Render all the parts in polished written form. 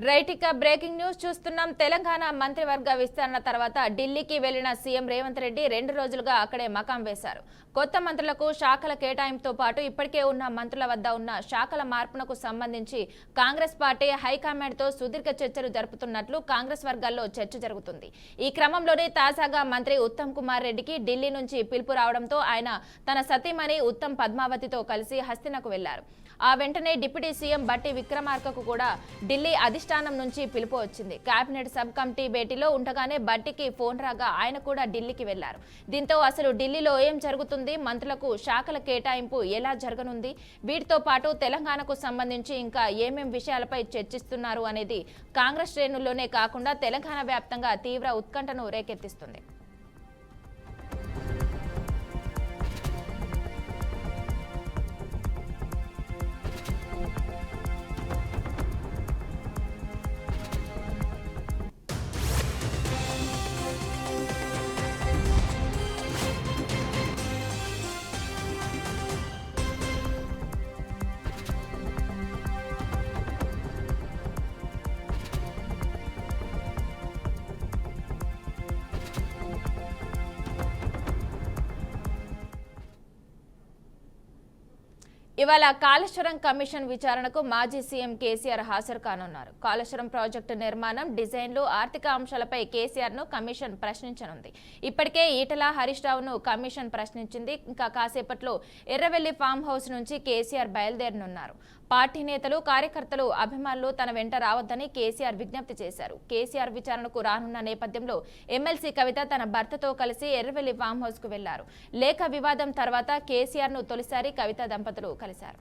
Right ఇక breaking news చూస్తున్నాం. తెలంగాణ మంత్రివర్గ విస్తరణ తర్వాత ఢిల్లీకి వెళ్లిన సీఎం రేవంత్ రెడ్డి 2 రోజులుగా అక్కడే మకాం వేశారు. కొత్త మంత్రులకు శాఖల కేటాయింపుతో పాటు ఇప్పటికే ఉన్న మంత్రుల వద్ద ఉన్న శాఖల మార్పునకు సంబంధించి కాంగ్రెస్ పార్టీ హైకమాండ్తో సుదీర్ఘ చర్చలు జరుపుతున్నట్లు కాంగ్రెస్ వర్గాల్లో చర్చ జరుగుతుంది. ఈ క్రమంలోనే తాజాగా మంత్రి ఉత్తమ్ కుమార్ రెడ్డికి ఢిల్లీ నుంచి పిలుపు రావడంతో ఆయన తన సతీమణి ఉత్తమ్ పద్మావతితో కలిసి హస్తినకు వెళ్లారు. ఆ వెంటనే డిప్యూటీ సీఎం బట్టి విక్రమార్కకు కూడా ఢిల్లీ అధిష్టానం నుంచి పిలుపు వచ్చింది. కేబినెట్ సబ్ కమిటీ భేటీలో ఉండగానే బట్టికి ఫోన్ రాగా ఆయన కూడా ఢిల్లీకి వెళ్లారు. దీంతో అసలు ఢిల్లీలో ఏం జరుగుతుంది, మంత్రులకు శాఖల కేటాయింపు ఎలా జరగనుంది, వీటితో పాటు తెలంగాణకు సంబంధించి ఇంకా ఏమేం విషయాలపై చర్చిస్తున్నారు అనేది కాంగ్రెస్ శ్రేణుల్లోనే కాకుండా తెలంగాణ వ్యాప్తంగా తీవ్ర ఉత్కంఠను రేకెత్తిస్తుంది. ఇవాళ కాళేశ్వరం కమిషన్ విచారణకు మాజీ సీఎం కేసీఆర్ హాజరు కానున్నారు. కాళేశ్వరం ప్రాజెక్టు నిర్మాణం, డిజైన్లు, ఆర్థిక అంశాలపై కేసీఆర్ ను కమిషన్ ప్రశ్నించనుంది. ఇప్పటికే ఈటల, హరీష్ రావును కమిషన్ ప్రశ్నించింది. ఇంకా కాసేపట్లో ఎర్రవెల్లి ఫామ్ హౌస్ నుంచి కేసీఆర్ బయలుదేరనున్నారు. పార్టీ నేతలు, కార్యకర్తలు, అభిమానులు తన వెంట రావద్దని కేసీఆర్ విజ్ఞప్తి చేశారు. కేసీఆర్ విచారణకు రానున్న నేపథ్యంలో ఎమ్మెల్సీ కవిత తన భర్తతో కలిసి ఎర్రవెల్లి ఫామ్ హౌస్ కు వెళ్లారు. లేఖ వివాదం తర్వాత కేసీఆర్ ను తొలిసారి కవిత దంపతులు కలిశారు.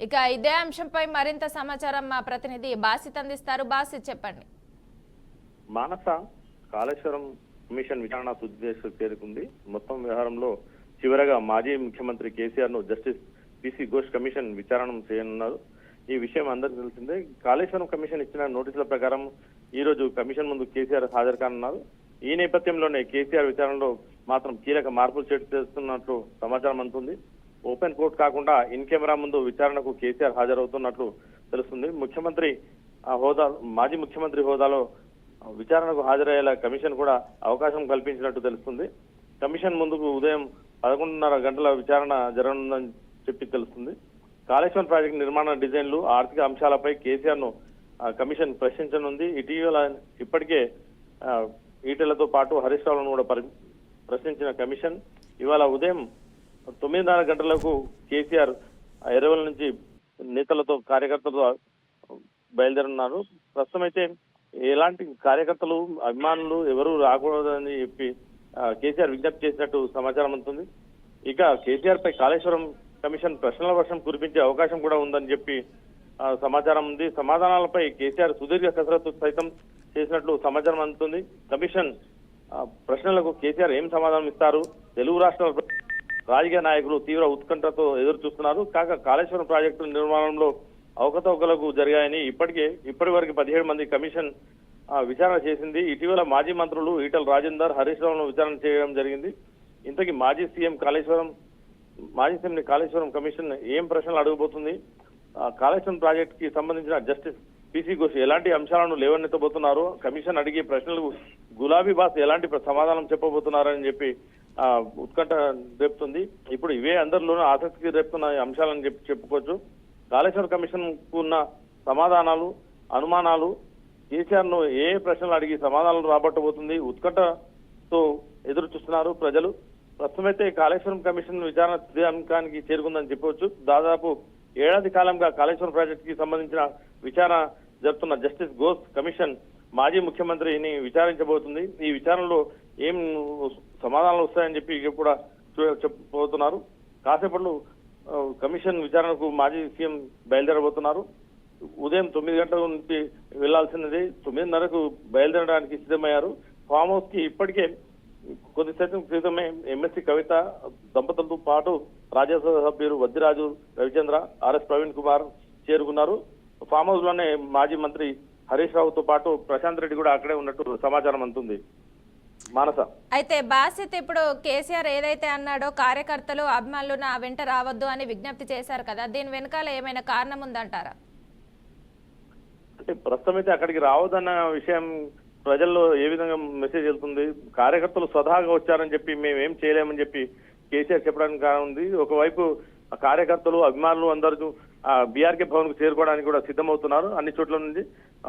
ఇక ఇదే అంశంపై మరింత సమాచారం మా ప్రతినిధి బాసిత్ అందిస్తారు. బాసిత్, చెప్పండి. మానస, కాళేశ్వరం కమిషన్ విచారణ తుది దశకు చేరుకుంది. మొత్తం వ్యవహారంలో చివరగా మాజీ ముఖ్యమంత్రి కేసీఆర్ ను జస్టిస్ పిసి ఘోష్ కమిషన్ విచారణ చేయనున్నారు. ఈ విషయం అందరికీ తెలిసిందే. కాళేశ్వరం కమిషన్ ఇచ్చిన నోటీసుల ప్రకారం ఈ రోజు కమిషన్ ముందు కేసీఆర్ హాజరు కానున్నారు. ఈ నేపథ్యంలోనే కేసీఆర్ విచారణలో మాత్రం కీలక మార్పులు చేస్తున్నట్లు సమాచారం అందుతుంది. ఓపెన్ కోర్టు కాకుండా ఇన్ కెమెరా ముందు విచారణకు కేసీఆర్ హాజరవుతున్నట్లు తెలుస్తుంది. ముఖ్యమంత్రి హోదా, మాజీ ముఖ్యమంత్రి హోదాలో విచారణకు హాజరయ్యేలా కమిషన్ కూడా అవకాశం కల్పించినట్టు తెలుస్తుంది. కమిషన్ ముందుకు ఉదయం 11:30 గంటల విచారణ జరగనుందని చెప్పి తెలుస్తుంది. కాళేశ్వరం ప్రాజెక్టు నిర్మాణ డిజైన్లు, ఆర్థిక అంశాలపై కేసీఆర్ ను కమిషన్ ప్రశ్నించనుంది. ఇప్పటికే ఈటెలతో పాటు హరీష్ రావులను కూడా ప్రశ్నించిన కమిషన్ ఇవాళ ఉదయం 9:30 గంటలకు కేసీఆర్ ఎర్రవెల్లి నుంచి నేతలతో, కార్యకర్తలతో బయలుదేరున్నారు. ప్రస్తుతం అయితే ఎలాంటి కార్యకర్తలు, అభిమానులు ఎవరు రాకూడదని చెప్పి కేసీఆర్ విజ్ఞప్తి చేసినట్టు సమాచారం అందుతుంది. ఇక కేసీఆర్ పై కాళేశ్వరం కమిషన్ ప్రశ్నల వర్షం కురిపించే అవకాశం కూడా ఉందని చెప్పి సమాచారం ఉంది. సమాధానాలపై కేసీఆర్ సుదీర్ఘ కసరత్తు సైతం చేసినట్లు సమాచారం అందుతుంది. కమిషన్ ప్రశ్నలకు కేసీఆర్ ఏం సమాధానం ఇస్తారు? తెలుగు రాష్ట్రాల రాజకీయ నాయకులు తీవ్ర ఉత్కంఠతో ఎదురు చూస్తున్నారు. కాగా కాళేశ్వరం ప్రాజెక్టు నిర్మాణంలో అవకతవకలకు జరిగాయని ఇప్పటి వరకు 17 మంది కమిషన్ విచారణ చేసింది. ఇటీవల మాజీ మంత్రులు ఈటల రాజేందర్, హరీష్ రావును విచారణ చేయడం జరిగింది. ఇంతకీ మాజీ సీఎం కాళేశ్వరం కమిషన్ ఏం ప్రశ్నలు అడగబోతుంది? కాళేశ్వరం ప్రాజెక్ట్ కి సంబంధించిన జస్టిస్ పిసి ఘోష్ ఎలాంటి అంశాలను లేవనెత్తబోతున్నారు? కమిషన్ అడిగే ప్రశ్నలకు గులాబీ బాస్ ఎలాంటి సమాధానం చెప్పబోతున్నారని చెప్పి ఉత్కంఠ రేపుతుంది. ఇప్పుడు ఇవే అందరిలోనూ ఆసక్తికి రేపుతున్న అంశాలని చెప్పుకోవచ్చు. కాళేశ్వరం కమిషన్ కు ఉన్న సమాధానాలు, అనుమానాలు, కేసీఆర్ ను ఏ ప్రశ్నలు అడిగి సమాధానాలు రాబట్టబోతుంది? ఉత్కంఠతో ఎదురు చూస్తున్నారు ప్రజలు. ప్రస్తుతమైతే కాళేశ్వరం కమిషన్ విచారణ తుదింకానికి చేరుకుందని చెప్పవచ్చు. దాదాపు ఏడాది కాలంగా కాళేశ్వరం ప్రాజెక్టు కి సంబంధించిన విచారణ జరుపుతున్న జస్టిస్ ఘోష్ కమిషన్ మాజీ ముఖ్యమంత్రిని విచారించబోతుంది. ఈ విచారణలో ఏం సమాధానాలు వస్తాయని చెప్పి ఇక కూడా చెప్పబోతున్నారు. కాసేపట్లో కమిషన్ విచారణకు మాజీ సీఎం బయలుదేరబోతున్నారు. ఉదయం 9 గంటల నుంచి వెళ్లాల్సినది 9:30కు బయలుదేరడానికి సిద్ధమయ్యారు. ఫామ్ హౌస్ కి ఇప్పటికే కొద్దిసేపు క్రితమే ఎమ్మెల్సీ కవిత దంపతులతో పాటు రాజ్యసభ సభ్యులు వద్దిరాజు రవిచంద్ర, ఆర్ఎస్ ప్రవీణ్ కుమార్ చేరుకున్నారు. ఫామ్ హౌస్ లోనే మాజీ మంత్రి హరీష్ రావుతో పాటు ప్రశాంత్ రెడ్డి కూడా అక్కడే ఉన్నట్టు సమాచారం అందుతుంది. మానస, అయితే బాసిత్ ఇప్పుడు కేసీఆర్ ఏదైతే అన్నాడో కార్యకర్తలు అభిమానులు నా వెంట రావద్దు అని విజ్ఞప్తి చేశారు కదా, దీని వెనకాల ఏమైనా కారణం ఉందంటారా? అంటే ప్రస్తుతం అయితే అక్కడికి రావద్దన్న విషయం ప్రజల్లో ఏ విధంగా మెసేజ్ వెళ్తుంది? కార్యకర్తలు స్వతహాగా వచ్చారని చెప్పి మేము ఏం చేయలేమని చెప్పి కేసీఆర్ చెప్పడానికి కారణం ఉంది. ఒకవైపు కార్యకర్తలు అభిమానులు అందరూ బీఆర్కే భవన్ కు చేరుకోవడానికి కూడా సిద్ధమవుతున్నారు. అన్ని చోట్ల నుంచి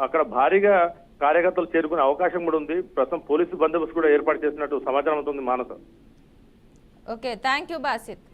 అక్కడ భారీగా కార్యకర్తలు చేరుకునే అవకాశం కూడా ఉంది. ప్రస్తుతం పోలీసు బందోబస్తు కూడా ఏర్పాటు చేసినట్టు సమాచారం అవుతుంది. Manasa, okay, thank you Basith.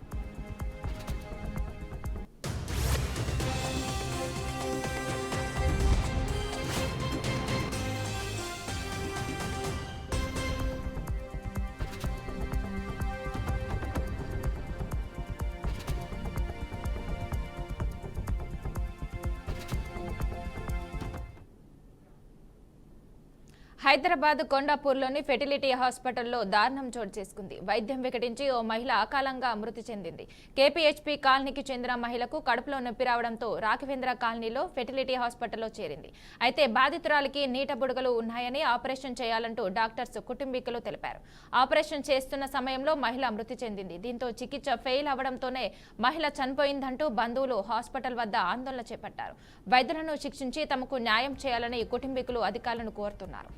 Hyderabad కొండాపూర్లోని ఫెర్టిలిటీ హాస్పిటల్లో దారుణం చోటు చేసుకుంది. వైద్యం వికటించి ఓ మహిళ అకాలంగా మృతి చెందింది. కేపీహెచ్పీ కాలనీకి చెందిన మహిళకు కడుపులో నొప్పి రావడంతో రాఘవేంద్ర కాలనీలో ఫెర్టిలిటీ హాస్పిటల్లో చేరింది. అయితే బాధితురాలికి నీట బుడగలు ఉన్నాయని ఆపరేషన్ చేయాలంటూ డాక్టర్స్ కుటుంబీకులు తెలిపారు. ఆపరేషన్ చేస్తున్న సమయంలో మహిళ మృతి చెందింది. దీంతో చికిత్స ఫెయిల్ అవడంతోనే మహిళ చనిపోయిందంటూ బంధువులు హాస్పిటల్ వద్ద ఆందోళన చేపట్టారు. వైద్యులను శిక్షించి తమకు న్యాయం చేయాలని కుటుంబీకులు అధికారులను కోరుతున్నారు.